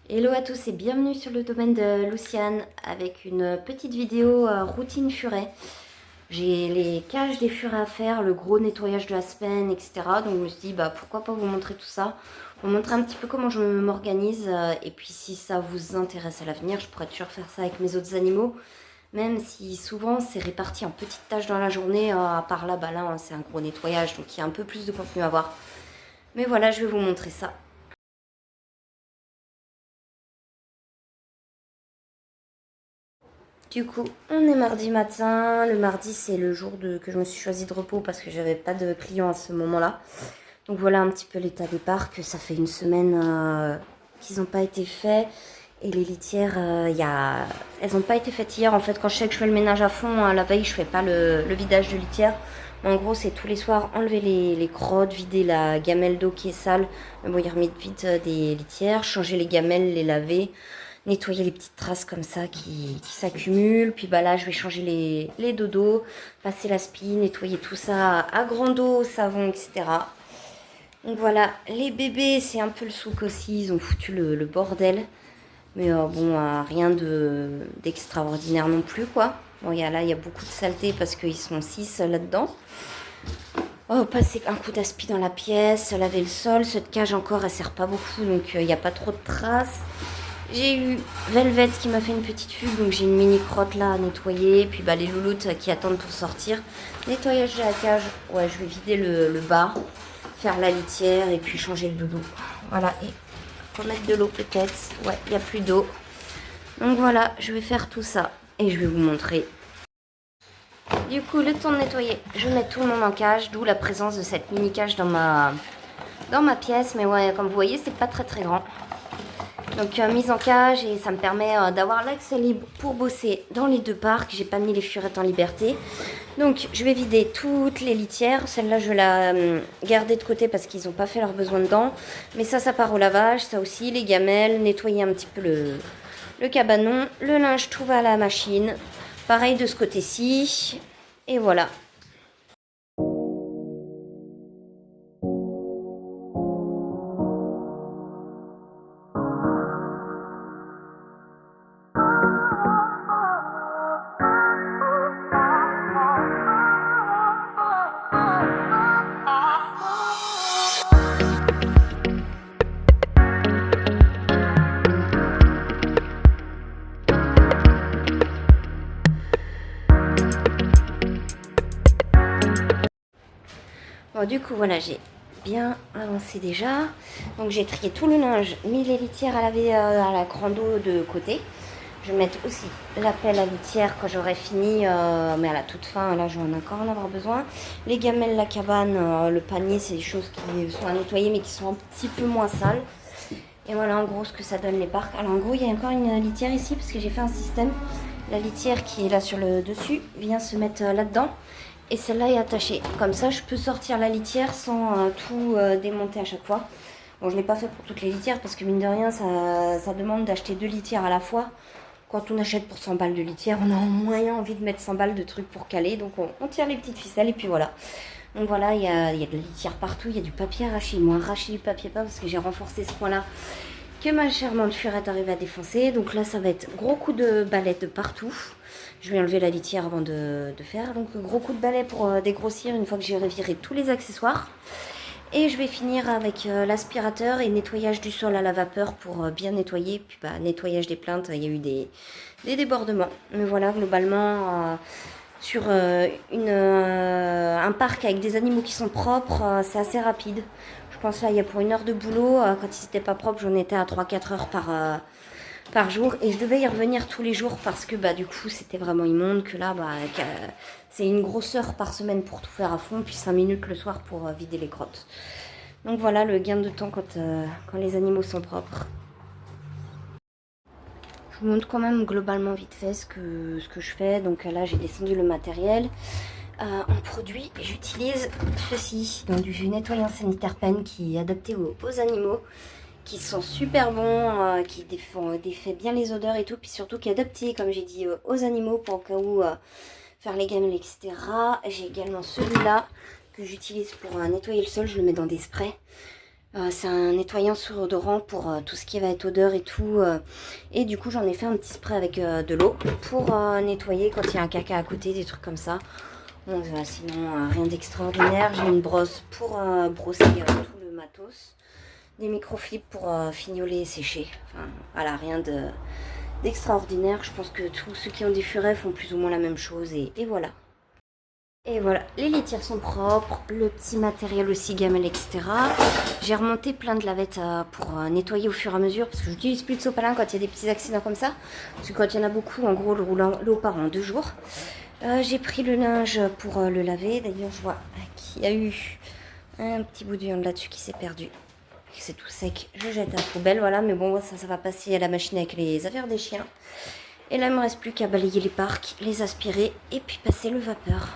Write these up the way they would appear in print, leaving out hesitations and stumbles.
Hello à tous et bienvenue sur le domaine de Luciane avec une petite vidéo routine furet. J'ai les cages des furets à faire, le gros nettoyage de la semaine, etc. Donc je me suis dit pourquoi pas vous montrer tout ça, vous montrer un petit peu comment je m'organise et puis si ça vous intéresse à l'avenir, je pourrais toujours faire ça avec mes autres animaux. Même si souvent c'est réparti en petites tâches dans la journée, à part là, là c'est un gros nettoyage donc il y a un peu plus de contenu à voir. Mais voilà, je vais vous montrer ça. Du coup, on est mardi matin. Le mardi, c'est le jour que je me suis choisi de repos parce que j'avais pas de clients à ce moment-là. Donc voilà un petit peu l'état des parcs. Ça fait une semaine qu'ils n'ont pas été faits. Et les litières, elles n'ont pas été faites hier. En fait, quand je sais que je fais le ménage à fond, la veille, je fais pas le vidage de litière. En gros, c'est tous les soirs enlever les crottes, vider la gamelle d'eau qui est sale. Mais bon, ils remettent vite des litières, changer les gamelles, les laver, nettoyer les petites traces comme ça qui s'accumulent. Puis là, je vais changer les dodos, passer l'aspi, nettoyer tout ça à grande eau, savon, etc. Donc voilà, les bébés, c'est un peu le souk aussi. Ils ont foutu le bordel. Mais bon, rien d'extraordinaire non plus, quoi. Bon, il y a beaucoup de saleté parce qu'ils sont 6 là-dedans. Oh, passer un coup d'aspi dans la pièce, laver le sol. Cette cage encore, elle sert pas beaucoup, donc il n'y a pas trop de traces. J'ai eu Velvet qui m'a fait une petite fugue, donc j'ai une mini crotte là à nettoyer. Puis les louloutes qui attendent pour sortir. Nettoyage de la cage. Ouais, je vais vider le bas, faire la litière et puis changer le doudou. Voilà, et remettre de l'eau peut-être. Ouais, il n'y a plus d'eau. Donc voilà, je vais faire tout ça et je vais vous montrer. Du coup, le temps de nettoyer, je mets tout le monde en cage, d'où la présence de cette mini cage dans ma pièce. Mais ouais, comme vous voyez, c'est pas très grand. Donc mise en cage et ça me permet d'avoir l'accès libre pour bosser dans les deux parcs. J'ai pas mis les furettes en liberté. Donc je vais vider toutes les litières. Celle-là je vais la garder de côté parce qu'ils n'ont pas fait leurs besoins dedans. Mais ça part au lavage. Ça aussi, les gamelles, nettoyer un petit peu le cabanon. Le linge, tout va à la machine. Pareil de ce côté-ci. Et voilà. Bon, du coup, voilà, j'ai bien avancé déjà. Donc, j'ai trié tout le linge, mis les litières à laver à la grande eau de côté. Je vais mettre aussi la pelle à litière quand j'aurai fini, mais à la toute fin, là, je vais encore en avoir besoin. Les gamelles, la cabane, le panier, c'est des choses qui sont à nettoyer, mais qui sont un petit peu moins sales. Et voilà, en gros, ce que ça donne les parcs. Alors, en gros, il y a encore une litière ici, parce que j'ai fait un système. La litière qui est là sur le dessus vient se mettre là-dedans. Et celle-là est attachée. Comme ça, je peux sortir la litière sans tout démonter à chaque fois. Bon, je ne l'ai pas fait pour toutes les litières parce que mine de rien, ça demande d'acheter 2 litières à la fois. Quand on achète pour 100 balles de litière, on a en moyen envie de mettre 100 balles de trucs pour caler. Donc on tire les petites ficelles et puis voilà. Donc voilà, il y a de la litière partout. Il y a du papier arraché. Ils m'ont arraché du papier peint parce que j'ai renforcé ce coin-là que ma charmante furette arrive à défoncer. Donc là, ça va être gros coup de balai de partout. Je vais enlever la litière avant de faire. Donc gros coup de balai pour dégrossir une fois que j'ai reviré tous les accessoires. Et je vais finir avec l'aspirateur et nettoyage du sol à la vapeur pour bien nettoyer. Puis nettoyage des plaintes, il y a eu des débordements. Mais voilà, globalement, sur un parc avec des animaux qui sont propres, c'est assez rapide. Je pense là, il y a pour 1 heure de boulot. Quand ils n'étaient pas propres, j'en étais à 3-4 heures par jour. Et je devais y revenir tous les jours parce que du coup, c'était vraiment immonde. Que là, c'est une grosse heure par semaine pour tout faire à fond. Puis 5 minutes le soir pour vider les grottes. Donc voilà le gain de temps quand les animaux sont propres. Je vous montre quand même globalement vite fait ce que je fais. Donc là, j'ai descendu le matériel. En produit, j'utilise ceci, donc du nettoyant sanitaire pen qui est adapté aux animaux, qui sont super bons, qui défait bien les odeurs et tout, puis surtout qui est adapté, comme j'ai dit, aux animaux pour au cas où faire les gamelles, etc. J'ai également celui-là que j'utilise pour nettoyer le sol, je le mets dans des sprays. C'est un nettoyant surodorant pour tout ce qui va être odeur et tout. Et du coup, j'en ai fait un petit spray avec de l'eau pour nettoyer quand il y a un caca à côté, des trucs comme ça. Donc sinon, rien d'extraordinaire. J'ai une brosse pour brosser tout le matos. Des microfibres pour fignoler et sécher. Enfin, voilà, rien d'extraordinaire. Je pense que tous ceux qui ont des furets font plus ou moins la même chose. Et voilà. Et voilà, les litières sont propres, le petit matériel aussi, gamelle, etc. J'ai remonté plein de lavettes pour nettoyer au fur et à mesure, parce que j'utilise plus de sopalin quand il y a des petits accidents comme ça. Parce que quand il y en a beaucoup, en gros, l'eau part en 2 jours. J'ai pris le linge pour le laver. D'ailleurs, je vois qu'il y a eu un petit bout de viande là-dessus qui s'est perdu. C'est tout sec, je jette à la poubelle, voilà. Mais bon, ça va passer à la machine avec les affaires des chiens. Et là, il ne me reste plus qu'à balayer les parcs, les aspirer et puis passer le vapeur.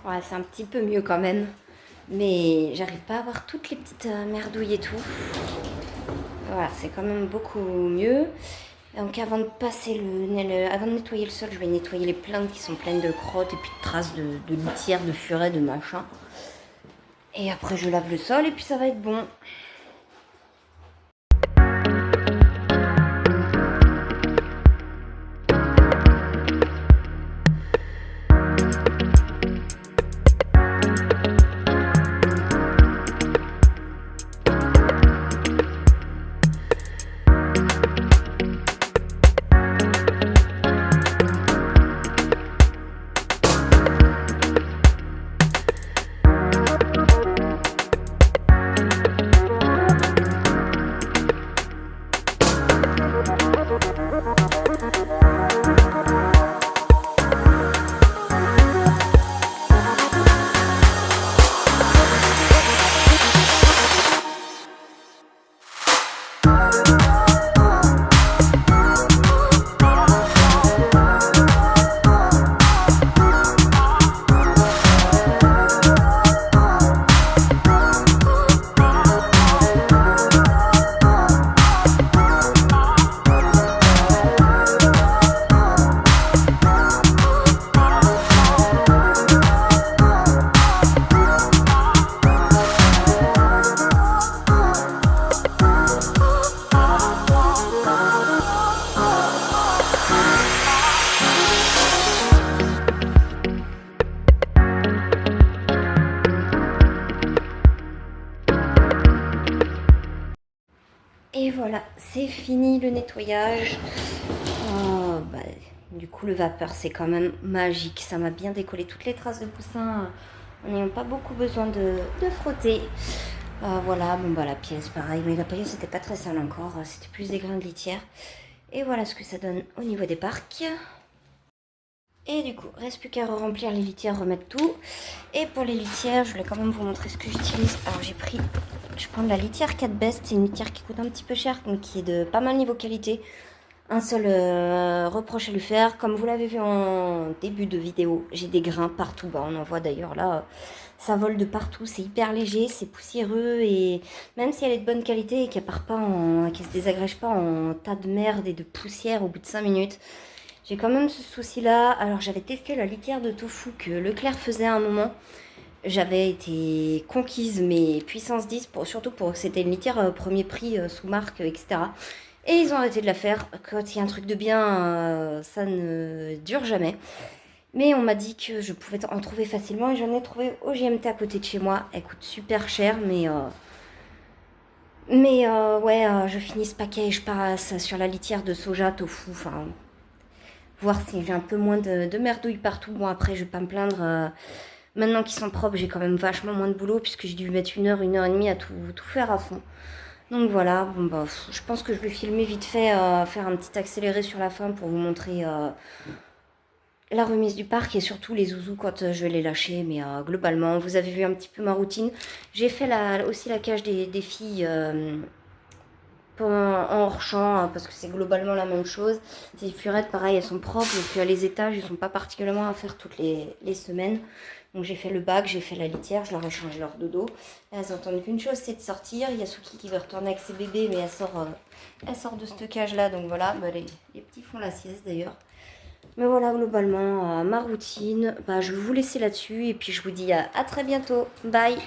Ouais, c'est un petit peu mieux quand même. Mais j'arrive pas à avoir toutes les petites merdouilles et tout. Voilà, c'est quand même beaucoup mieux. Donc avant de avant de nettoyer le sol, je vais nettoyer les plaintes qui sont pleines de crottes et puis de traces de litière, de furet, de machin. Et après je lave le sol et puis ça va être bon. Et voilà, c'est fini le nettoyage. Oh, bah, du coup, le vapeur, c'est quand même magique. Ça m'a bien décollé toutes les traces de poussin en n'ayant pas beaucoup besoin de frotter. Voilà, bon, bah, la pièce, pareil. Mais la pièce, c'était pas très sale encore. C'était plus des grains de litière. Et voilà ce que ça donne au niveau des parcs. Et du coup, reste plus qu'à remplir les litières, remettre tout. Et pour les litières, je voulais quand même vous montrer ce que j'utilise. Alors je prends de la litière 4 Best. C'est une litière qui coûte un petit peu cher, mais qui est de pas mal niveau qualité. Un seul reproche à lui faire, comme vous l'avez vu en début de vidéo, j'ai des grains partout. Bah, on en voit d'ailleurs là, ça vole de partout, c'est hyper léger, c'est poussiéreux et même si elle est de bonne qualité et qu'elle part pas qu'elle se désagrège pas en tas de merde et de poussière au bout de 5 minutes, j'ai quand même ce souci là. Alors j'avais testé la litière de tofu que Leclerc faisait à un moment. J'avais été conquise, mais puissance 10, surtout pour c'était une litière premier prix sous marque, etc. Et ils ont arrêté de la faire. Quand il y a un truc de bien, ça ne dure jamais. Mais on m'a dit que je pouvais en trouver facilement et j'en ai trouvé au JMT à côté de chez moi. Elle coûte super cher, ouais, je finis ce paquet et je passe sur la litière de soja, tofu, enfin, voir si j'ai un peu moins de merdouille partout. Bon, après, je vais pas me plaindre. Maintenant qu'ils sont propres, j'ai quand même vachement moins de boulot puisque j'ai dû mettre une heure et demie à tout faire à fond. Donc voilà, bon bah, je pense que je vais filmer vite fait, faire un petit accéléré sur la fin pour vous montrer la remise du parc et surtout les zouzous quand je vais les lâcher. Mais globalement, vous avez vu un petit peu ma routine. J'ai fait aussi la cage des filles en hors-champ, parce que c'est globalement la même chose. Les furettes, pareil, elles sont propres, donc les étages, ils sont pas particulièrement à faire toutes les semaines. Donc j'ai fait le bac, j'ai fait la litière, je leur ai changé leur dodo. Et elles entendent qu'une chose, c'est de sortir. Il y a Souki qui veut retourner avec ses bébés, mais elle sort de ce cage-là. Donc voilà, les petits font la sieste d'ailleurs. Mais voilà, globalement, ma routine. Je vais vous laisser là-dessus et puis je vous dis à très bientôt. Bye!